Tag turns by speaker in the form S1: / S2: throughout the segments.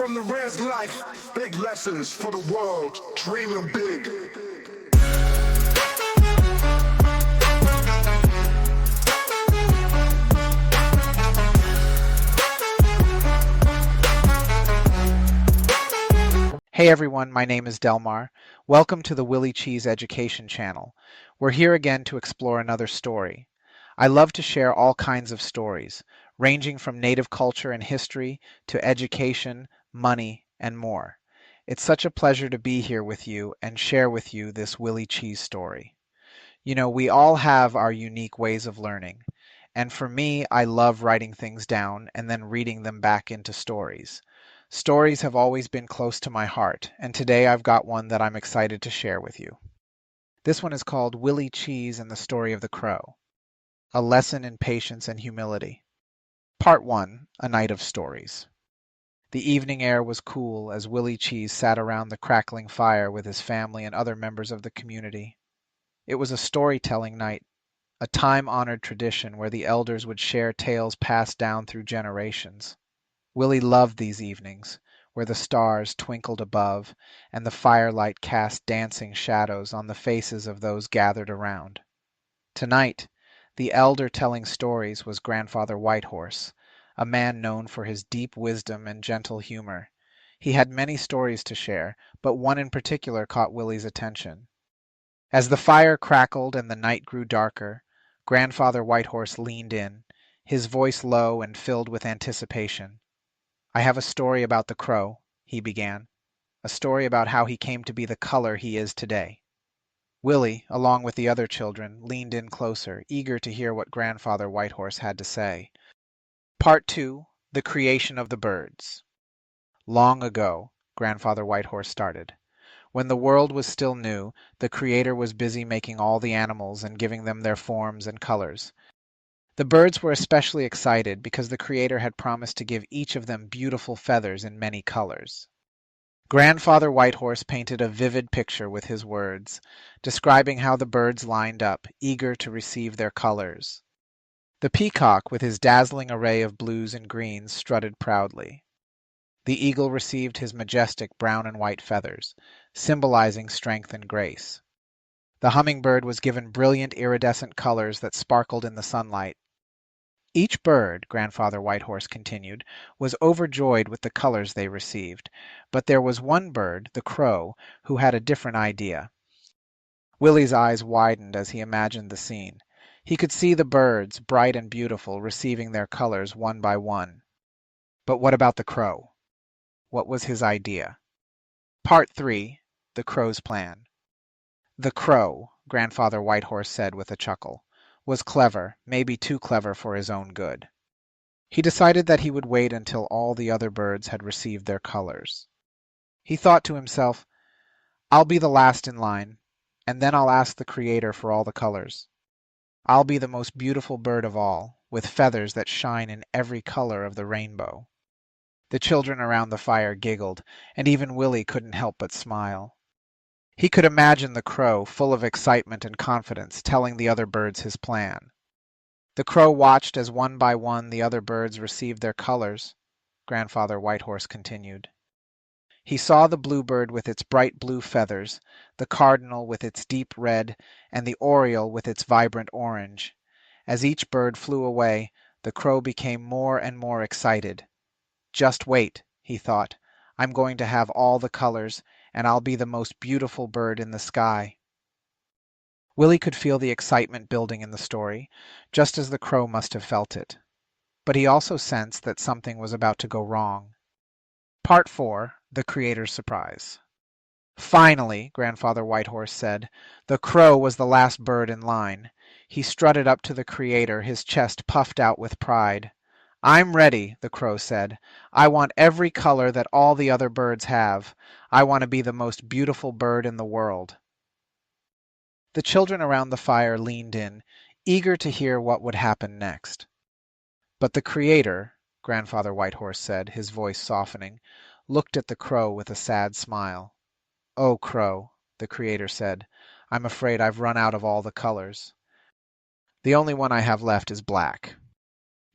S1: from the res life, big lessons for the world, dreaming big.
S2: Hey everyone, my name is Delmar. Welcome to the Willie Cheez Education Channel. We're here again to explore another story. I love to share all kinds of stories, ranging from native culture and history to education, money, and more. It's such a pleasure to be here with you and share with you this Willie Cheez story. You know, we all have our unique ways of learning, and for me, I love writing things down and then reading them back into stories. Stories have always been close to my heart, and today I've got one that I'm excited to share with you. This one is called Willie Cheez and the Story of the Crow, a lesson in patience and humility. Part 1, A Night of Stories. The evening air was cool as Willie Cheez sat around the crackling fire with his family and other members of the community. It was a storytelling night, a time-honored tradition where the elders would share tales passed down through generations. Willie loved these evenings, where the stars twinkled above and the firelight cast dancing shadows on the faces of those gathered around. Tonight, the elder telling stories was Grandfather Whitehorse, a man known for his deep wisdom and gentle humor. He had many stories to share, but one in particular caught Willie's attention. As the fire crackled and the night grew darker, Grandfather Whitehorse leaned in, his voice low and filled with anticipation. "I have a story about the crow," he began, "a story about how he came to be the color he is today." Willie, along with the other children, leaned in closer, eager to hear what Grandfather Whitehorse had to say. Part 2, The Creation of the Birds. Long ago, Grandfather Whitehorse started. When the world was still new, the Creator was busy making all the animals and giving them their forms and colors. The birds were especially excited because the Creator had promised to give each of them beautiful feathers in many colors. Grandfather Whitehorse painted a vivid picture with his words, describing how the birds lined up, eager to receive their colors. The peacock, with his dazzling array of blues and greens, strutted proudly. The eagle received his majestic brown and white feathers, symbolizing strength and grace. The hummingbird was given brilliant iridescent colors that sparkled in the sunlight. Each bird, Grandfather Whitehorse continued, was overjoyed with the colors they received, but there was one bird, the crow, who had a different idea. Willie's eyes widened as he imagined the scene. He could see the birds, bright and beautiful, receiving their colors one by one. But what about the crow? What was his idea? Part 3, The Crow's Plan. The crow, Grandfather Whitehorse said with a chuckle, was clever, maybe too clever for his own good. He decided that he would wait until all the other birds had received their colors. He thought to himself, "I'll be the last in line, and then I'll ask the Creator for all the colors. I'll be the most beautiful bird of all, with feathers that shine in every color of the rainbow." The children around the fire giggled, and even Willie couldn't help but smile. He could imagine the crow, full of excitement and confidence, telling the other birds his plan. The crow watched as one by one the other birds received their colors, Grandfather Whitehorse continued. He saw the bluebird with its bright blue feathers, the cardinal with its deep red, and the oriole with its vibrant orange. As each bird flew away, the crow became more and more excited. "Just wait," he thought. "I'm going to have all the colors, and I'll be the most beautiful bird in the sky." Willie could feel the excitement building in the story, just as the crow must have felt it. But he also sensed that something was about to go wrong. Part 4, The Creator's Surprise. "Finally," Grandfather Whitehorse said, "the crow was the last bird in line." He strutted up to the Creator, his chest puffed out with pride. "I'm ready," the crow said. "I want every color that all the other birds have. I want to be the most beautiful bird in the world." The children around the fire leaned in, eager to hear what would happen next. But the Creator, Grandfather Whitehorse said, his voice softening, looked at the crow with a sad smile. "Oh, Crow," the Creator said, "I'm afraid I've run out of all the colors. The only one I have left is black."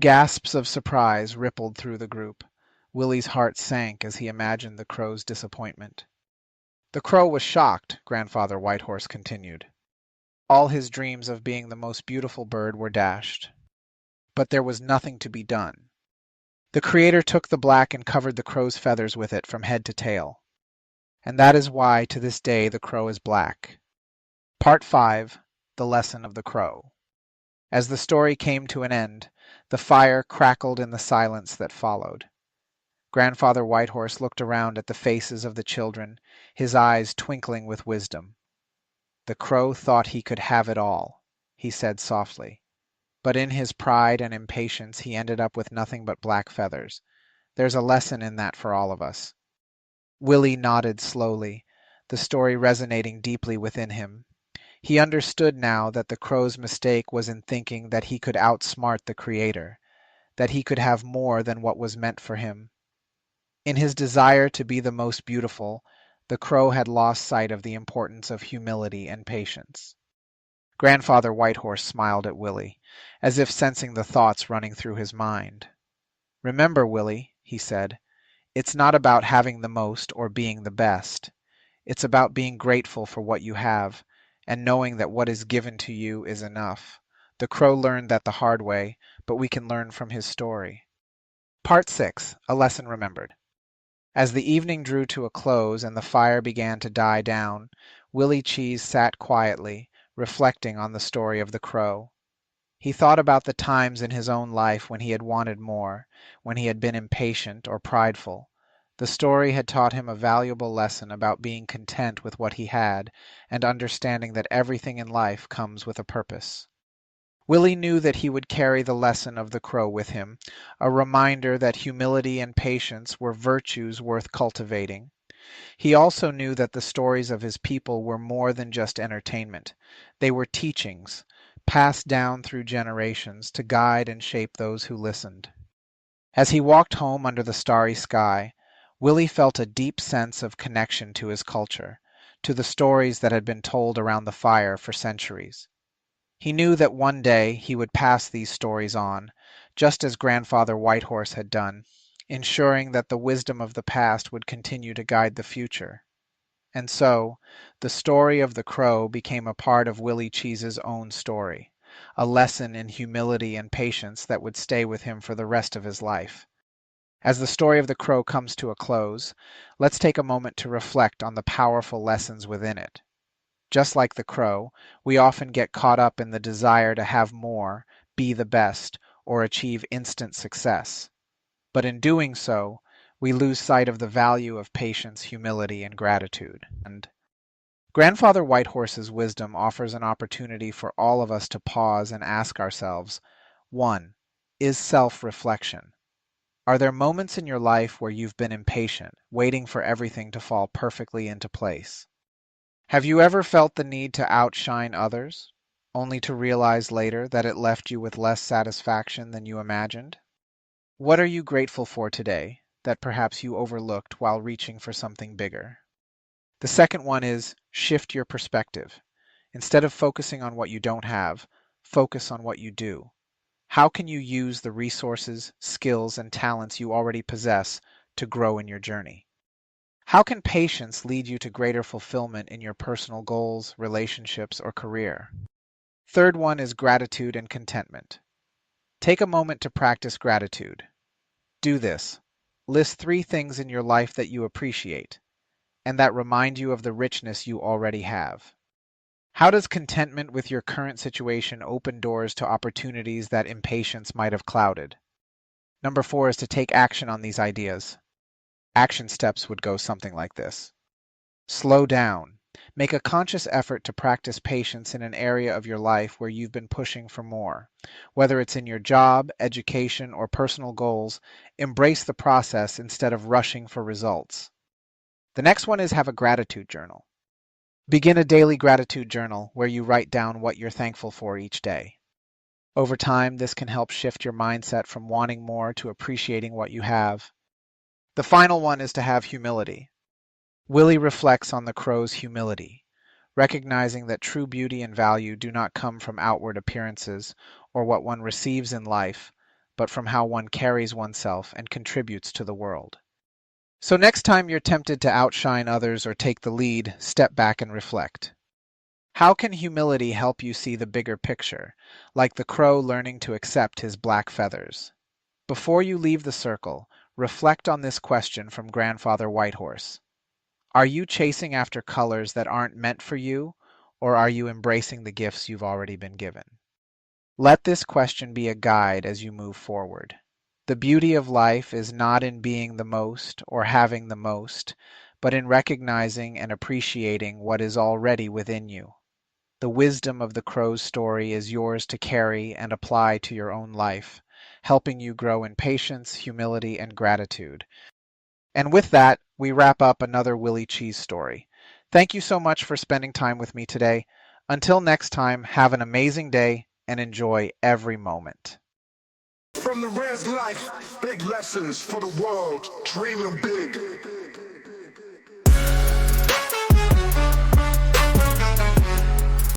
S2: Gasps of surprise rippled through the group. Willie's heart sank as he imagined the crow's disappointment. The crow was shocked, Grandfather Whitehorse continued. All his dreams of being the most beautiful bird were dashed. But there was nothing to be done. The Creator took the black and covered the crow's feathers with it from head to tail. And that is why to this day the crow is black. Part 5. The Lesson of the Crow. As the story came to an end, the fire crackled in the silence that followed. Grandfather Whitehorse looked around at the faces of the children, his eyes twinkling with wisdom. The crow thought he could have it all, he said softly. But in his pride and impatience he ended up with nothing but black feathers. There's a lesson in that for all of us. Willie nodded slowly, the story resonating deeply within him. He understood now that the crow's mistake was in thinking that he could outsmart the Creator, that he could have more than what was meant for him. In his desire to be the most beautiful, the crow had lost sight of the importance of humility and patience. Grandfather Whitehorse smiled at Willie, as if sensing the thoughts running through his mind. Remember, Willie, he said, it's not about having the most or being the best. It's about being grateful for what you have, and knowing that what is given to you is enough. The crow learned that the hard way, but we can learn from his story. Part 6. A Lesson Remembered. As the evening drew to a close and the fire began to die down, Willie Cheez sat quietly, reflecting on the story of the crow. He thought about the times in his own life when he had wanted more, when he had been impatient or prideful. The story had taught him a valuable lesson about being content with what he had and understanding that everything in life comes with a purpose. Willie knew that he would carry the lesson of the crow with him, a reminder that humility and patience were virtues worth cultivating. He also knew that the stories of his people were more than just entertainment. They were teachings, passed down through generations to guide and shape those who listened. As he walked home under the starry sky, Willie felt a deep sense of connection to his culture, to the stories that had been told around the fire for centuries. He knew that one day he would pass these stories on, just as Grandfather Whitehorse had done, ensuring that the wisdom of the past would continue to guide the future. And so, the story of the crow became a part of Willie Cheese's own story, a lesson in humility and patience that would stay with him for the rest of his life. As the story of the crow comes to a close, let's take a moment to reflect on the powerful lessons within it. Just like the crow, we often get caught up in the desire to have more, be the best, or achieve instant success. But in doing so, we lose sight of the value of patience, humility, and gratitude. And Grandfather Whitehorse's wisdom offers an opportunity for all of us to pause and ask ourselves, 1. Is self-reflection. Are there moments in your life where you've been impatient, waiting for everything to fall perfectly into place? Have you ever felt the need to outshine others, only to realize later that it left you with less satisfaction than you imagined? What are you grateful for today that perhaps you overlooked while reaching for something bigger? The second one is shift your perspective. Instead of focusing on what you don't have, focus on what you do. How can you use the resources, skills, and talents you already possess to grow in your journey? How can patience lead you to greater fulfillment in your personal goals, relationships, or career? Third one is gratitude and contentment. Take a moment to practice gratitude. Do this. List 3 things in your life that you appreciate and that remind you of the richness you already have. How does contentment with your current situation open doors to opportunities that impatience might have clouded? Number 4 is to take action on these ideas. Action steps would go something like this. Slow down. Make a conscious effort to practice patience in an area of your life where you've been pushing for more. Whether it's in your job, education, or personal goals, embrace the process instead of rushing for results. The next one is have a gratitude journal. Begin a daily gratitude journal where you write down what you're thankful for each day. Over time, this can help shift your mindset from wanting more to appreciating what you have. The final one is to have humility. Willie reflects on the crow's humility, recognizing that true beauty and value do not come from outward appearances or what one receives in life, but from how one carries oneself and contributes to the world. So next time you're tempted to outshine others or take the lead, step back and reflect. How can humility help you see the bigger picture, like the crow learning to accept his black feathers? Before you leave the circle, reflect on this question from Grandfather Whitehorse. Are you chasing after colors that aren't meant for you, or are you embracing the gifts you've already been given? Let this question be a guide as you move forward. The beauty of life is not in being the most or having the most, but in recognizing and appreciating what is already within you. The wisdom of the crow's story is yours to carry and apply to your own life, helping you grow in patience, humility, and gratitude. And with that, we wrap up another Willie Cheez story. Thank you so much for spending time with me today. Until next time, have an amazing day and enjoy every moment.
S1: From the res life, big lessons for the world, dreaming big.